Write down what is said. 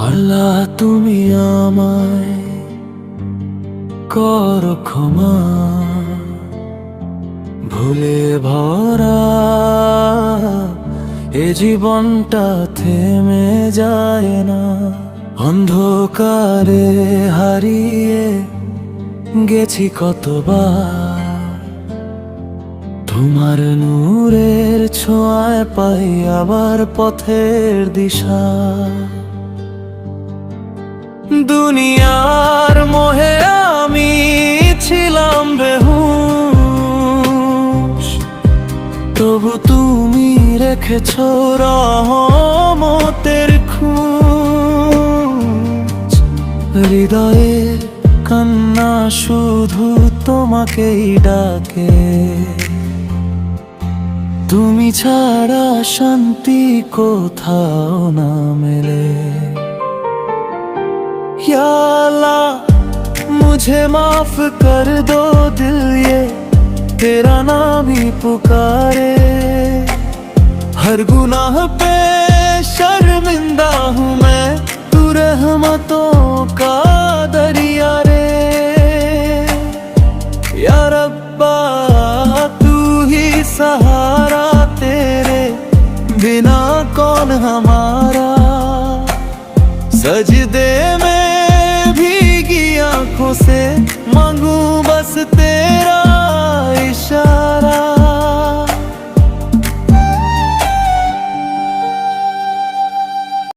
আল্লাহ তুমি আমায় করো ক্ষমা, ভুলে ভরা এ জীবনটা থেমে যায় না। অন্ধকারে হারিয়ে গেছি কতবার, তোমার নূরের ছোঁয়ায় পাই আবার পথের দিশা। দুনিয়ার মোহে আমি ছিলাম বেহুশ, তবু তুমি রেখেছ রহমতের খোঁজ। হৃদয়ে কান্না শুধু তোমাকেই ডাকে, তুমি ছাড়া শান্তি কোথাও না মেলে। या अल्लाह मुझे माफ कर दो, दिल ये तेरा नाम ही पुकारे। हर गुनाह पे शर्मिंदा हूँ मैं, तू रहमतों का दरिया रे। या रब्बा तू ही सहारा, तेरे बिना कौन हमारा। सजदे में आंखों से मांगू बस तेरा इशारा।